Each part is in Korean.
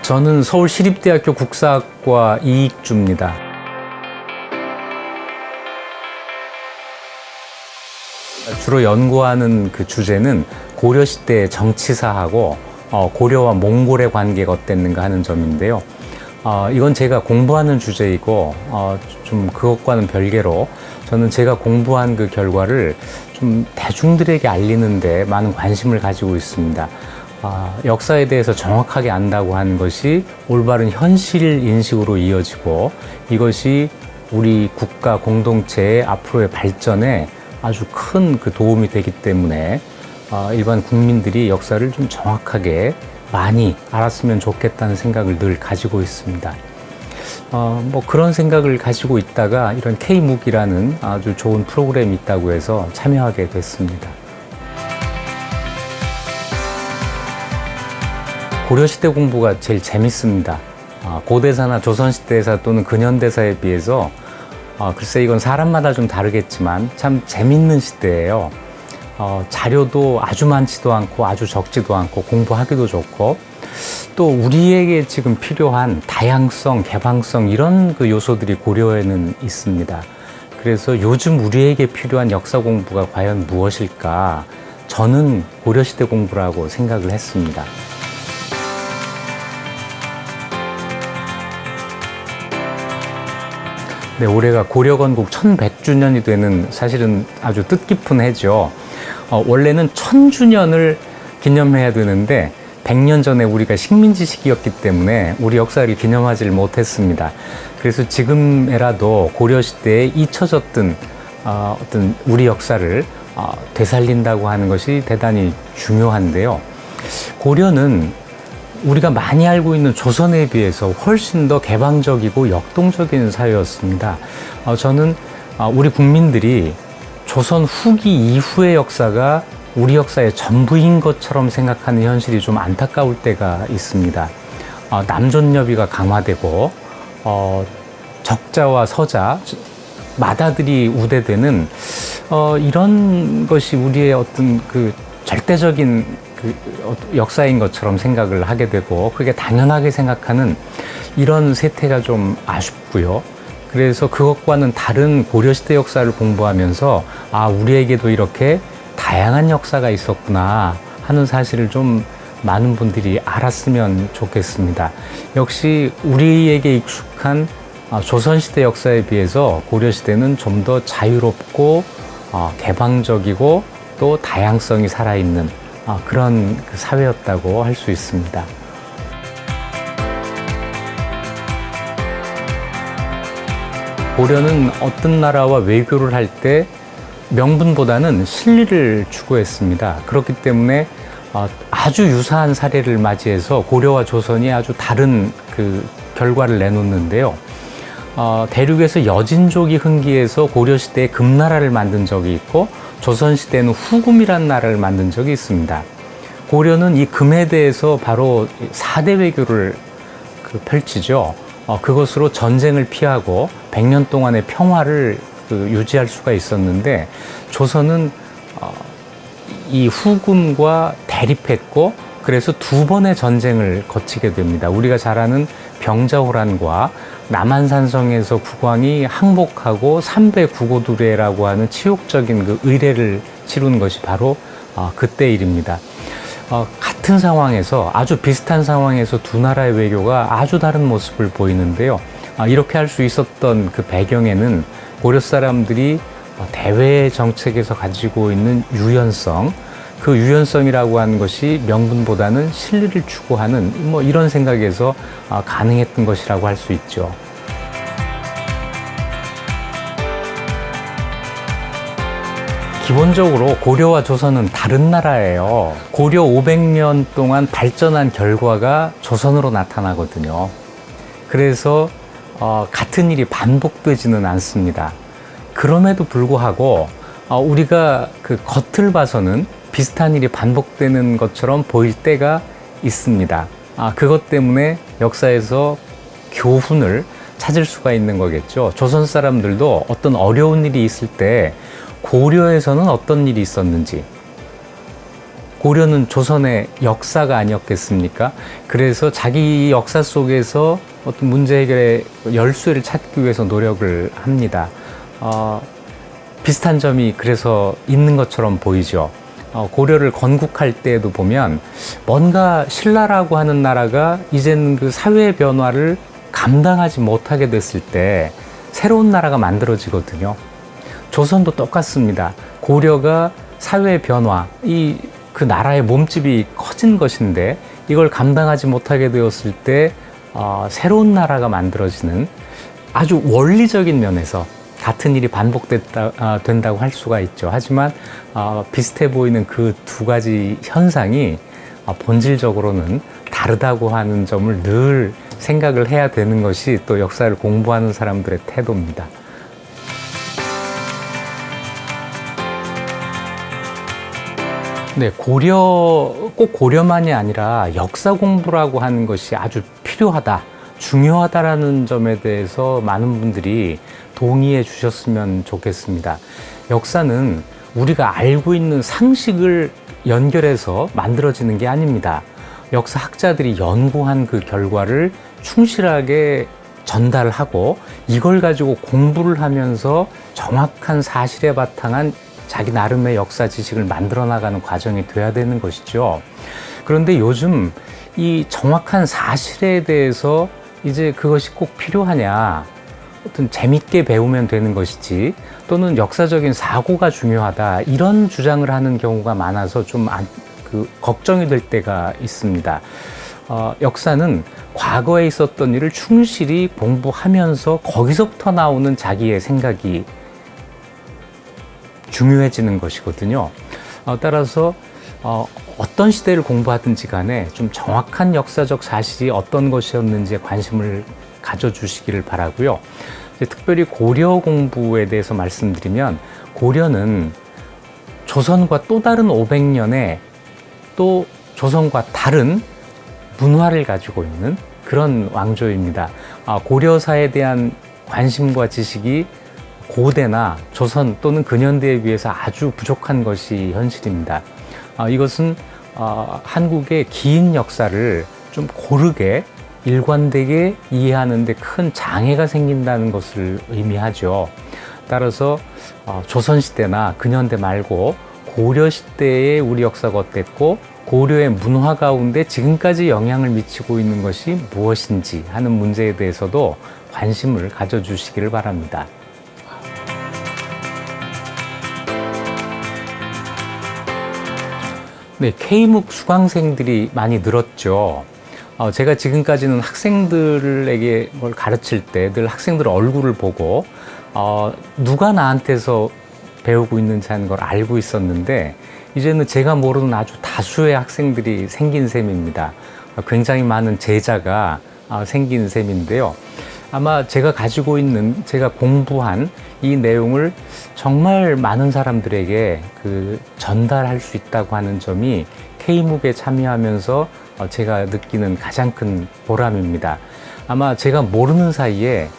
저는 서울시립대학교 국사학과 이익주입니다. 주로 연구하는 그 주제는 고려시대의 정치사하고 고려와 몽골의 관계가 어땠는가 하는 점인데요. 이건 제가 공부하는 주제이고 좀 그것과는 별개로 저는 제가 공부한 그 결과를 좀 대중들에게 알리는데 많은 관심을 가지고 있습니다. 역사에 대해서 정확하게 안다고 하는 것이 올바른 현실 인식으로 이어지고 이것이 우리 국가 공동체의 앞으로의 발전에 아주 큰 그 도움이 되기 때문에 일반 국민들이 역사를 좀 정확하게 많이 알았으면 좋겠다는 생각을 늘 가지고 있습니다. 뭐 그런 생각을 가지고 있다가 이런 K묵이라는 아주 좋은 프로그램이 있다고 해서 참여하게 됐습니다. 고려시대 공부가 제일 재밌습니다. 고대사나 조선시대사 또는 근현대사에 비해서 글쎄 이건 사람마다 좀 다르겠지만 참 재밌는 시대예요. 자료도 아주 많지도 않고 아주 적지도 않고 공부하기도 좋고 또 우리에게 지금 필요한 다양성, 개방성 이런 그 요소들이 고려에는 있습니다. 그래서 요즘 우리에게 필요한 역사 공부가 과연 무엇일까? 저는 고려시대 공부라고 생각을 했습니다. 네, 올해가 고려 건국 1100주년이 되는 사실은 아주 뜻깊은 해죠. 원래는 1000주년을 기념해야 되는데 100년 전에 우리가 식민지 시기였기 때문에 우리 역사를 기념하지를 못했습니다. 그래서 지금에라도 고려 시대에 잊혀졌던 어떤 우리 역사를 되살린다고 하는 것이 대단히 중요한데요. 고려는 우리가 많이 알고 있는 조선에 비해서 훨씬 더 개방적이고 역동적인 사회였습니다. 저는 우리 국민들이 조선 후기 이후의 역사가 우리 역사의 전부인 것처럼 생각하는 현실이 좀 안타까울 때가 있습니다. 남존여비가 강화되고 적자와 서자, 마다들이 우대되는 이런 것이 우리의 어떤 그 절대적인 역사인 것처럼 생각을 하게 되고 그게 당연하게 생각하는 이런 세태가 좀 아쉽고요. 그래서 그것과는 다른 고려시대 역사를 공부하면서 우리에게도 이렇게 다양한 역사가 있었구나 하는 사실을 좀 많은 분들이 알았으면 좋겠습니다. 역시 우리에게 익숙한 조선시대 역사에 비해서 고려시대는 좀 더 자유롭고 개방적이고 또 다양성이 살아있는 그런 사회였다고 할 수 있습니다. 고려는 어떤 나라와 외교를 할 때 명분보다는 실리를 추구했습니다. 그렇기 때문에 아주 유사한 사례를 맞이해서 고려와 조선이 아주 다른 그 결과를 내놓는데요. 대륙에서 여진족이 흥기해서 고려시대에 금나라를 만든 적이 있고 조선시대에는 후금이라는 나라를 만든 적이 있습니다. 고려는 이 금에 대해서 바로 4대 외교를 펼치죠. 그것으로 전쟁을 피하고 100년 동안의 평화를 유지할 수가 있었는데 조선은 이 후금과 대립했고 그래서 2번의 전쟁을 거치게 됩니다. 우리가 잘 아는 병자호란과 남한산성에서 국왕이 항복하고 삼배 구고두례라고 하는 치욕적인 그 의례를 치룬 것이 바로 그때 일입니다. 같은 상황에서 아주 비슷한 상황에서 두 나라의 외교가 아주 다른 모습을 보이는데요. 이렇게 할 수 있었던 그 배경에는 고려 사람들이 대외 정책에서 가지고 있는 유연성, 그 유연성이라고 하는 것이 명분보다는 실리를 추구하는 뭐 이런 생각에서 가능했던 것이라고 할 수 있죠. 기본적으로 고려와 조선은 다른 나라예요. 고려 500년 동안 발전한 결과가 조선으로 나타나거든요. 그래서 같은 일이 반복되지는 않습니다. 그럼에도 불구하고 우리가 그 겉을 봐서는 비슷한 일이 반복되는 것처럼 보일 때가 있습니다. 그것 때문에 역사에서 교훈을 찾을 수가 있는 거겠죠. 조선 사람들도 어떤 어려운 일이 있을 때 고려에서는 어떤 일이 있었는지, 고려는 조선의 역사가 아니었겠습니까? 그래서 자기 역사 속에서 어떤 문제 해결의 열쇠를 찾기 위해서 노력을 합니다. 비슷한 점이 그래서 있는 것처럼 보이죠. 고려를 건국할 때에도 보면 뭔가 신라라고 하는 나라가 이제는 그 사회의 변화를 감당하지 못하게 됐을 때 새로운 나라가 만들어지거든요. 조선도 똑같습니다. 고려가 사회의 변화, 그 나라의 몸집이 커진 것인데 이걸 감당하지 못하게 되었을 때 새로운 나라가 만들어지는 아주 원리적인 면에서 같은 일이 반복된다고 할 수가 있죠. 하지만 비슷해 보이는 그 두 가지 현상이 본질적으로는 다르다고 하는 점을 늘 생각을 해야 되는 것이 또 역사를 공부하는 사람들의 태도입니다. 네, 꼭 고려만이 아니라 역사 공부라고 하는 것이 아주 필요하다, 중요하다라는 점에 대해서 많은 분들이 동의해 주셨으면 좋겠습니다. 역사는 우리가 알고 있는 상식을 연결해서 만들어지는 게 아닙니다. 역사학자들이 연구한 그 결과를 충실하게 전달하고 이걸 가지고 공부를 하면서 정확한 사실에 바탕한 자기 나름의 역사 지식을 만들어 나가는 과정이 돼야 되는 것이죠. 그런데 요즘 이 정확한 사실에 대해서 이제 그것이 꼭 필요하냐, 어떤 재밌게 배우면 되는 것이지 또는 역사적인 사고가 중요하다, 이런 주장을 하는 경우가 많아서 좀 걱정이 될 때가 있습니다. 역사는 과거에 있었던 일을 충실히 공부하면서 거기서부터 나오는 자기의 생각이 중요해지는 것이거든요. 따라서 어떤 시대를 공부하든지 간에 좀 정확한 역사적 사실이 어떤 것이었는지에 관심을 가져주시기를 바라고요. 특별히 고려 공부에 대해서 말씀드리면, 고려는 조선과 또 다른 500년의 또 조선과 다른 문화를 가지고 있는 그런 왕조입니다. 고려사에 대한 관심과 지식이 고대나 조선 또는 근현대에 비해서 아주 부족한 것이 현실입니다. 이것은 한국의 긴 역사를 좀 고르게 일관되게 이해하는 데 큰 장애가 생긴다는 것을 의미하죠. 따라서 조선시대나 근현대 말고 고려시대의 우리 역사가 어땠고 고려의 문화 가운데 지금까지 영향을 미치고 있는 것이 무엇인지 하는 문제에 대해서도 관심을 가져주시기를 바랍니다. 네, K묵 수강생들이 많이 늘었죠. 제가 지금까지는 학생들에게 뭘 가르칠 때 늘 학생들 얼굴을 보고 누가 나한테서 배우고 있는지 하는 걸 알고 있었는데, 이제는 제가 모르는 아주 다수의 학생들이 생긴 셈입니다. 굉장히 많은 제자가 생긴 셈인데요. 아마 제가 가지고 있는, 제가 공부한 이 내용을 정말 많은 사람들에게 전달할 수 있다고 하는 점이 K묵에 참여하면서 제가 느끼는 가장 큰 보람입니다. 아마 제가 모르는 사이에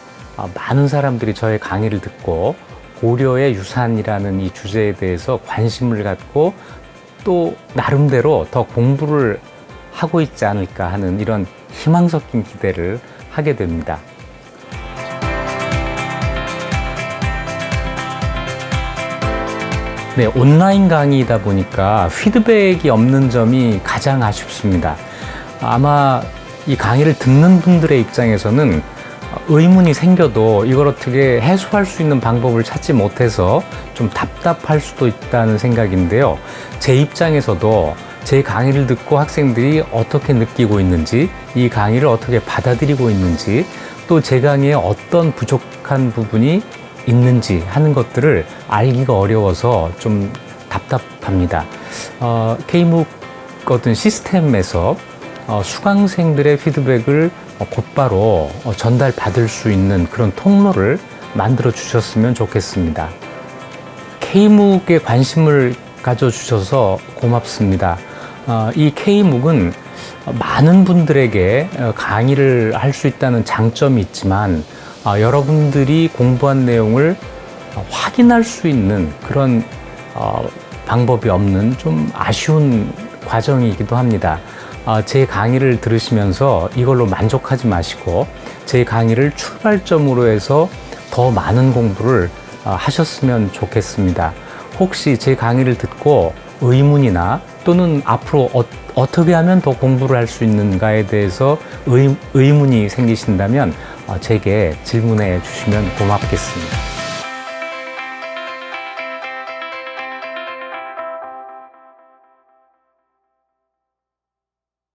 많은 사람들이 저의 강의를 듣고 고려의 유산이라는 이 주제에 대해서 관심을 갖고 또 나름대로 더 공부를 하고 있지 않을까 하는 이런 희망 섞인 기대를 하게 됩니다. 네, 온라인 강의이다 보니까 피드백이 없는 점이 가장 아쉽습니다. 아마 이 강의를 듣는 분들의 입장에서는 의문이 생겨도 이걸 어떻게 해소할 수 있는 방법을 찾지 못해서 좀 답답할 수도 있다는 생각인데요. 제 입장에서도 제 강의를 듣고 학생들이 어떻게 느끼고 있는지, 이 강의를 어떻게 받아들이고 있는지, 또 제 강의에 어떤 부족한 부분이 있는지 하는 것들을 알기가 어려워서 좀 답답합니다. K묵 어떤 시스템에서 수강생들의 피드백을 곧바로 전달받을 수 있는 그런 통로를 만들어 주셨으면 좋겠습니다. K묵에 관심을 가져주셔서 고맙습니다. 이 K묵은 많은 분들에게 강의를 할 수 있다는 장점이 있지만 여러분들이 공부한 내용을 확인할 수 있는 그런 방법이 없는 좀 아쉬운 과정이기도 합니다. 제 강의를 들으시면서 이걸로 만족하지 마시고 제 강의를 출발점으로 해서 더 많은 공부를 하셨으면 좋겠습니다. 혹시 제 강의를 듣고 의문이나 또는 앞으로 어떻게 하면 더 공부를 할 수 있는가에 대해서 의문이 생기신다면 제게 질문해 주시면 고맙겠습니다.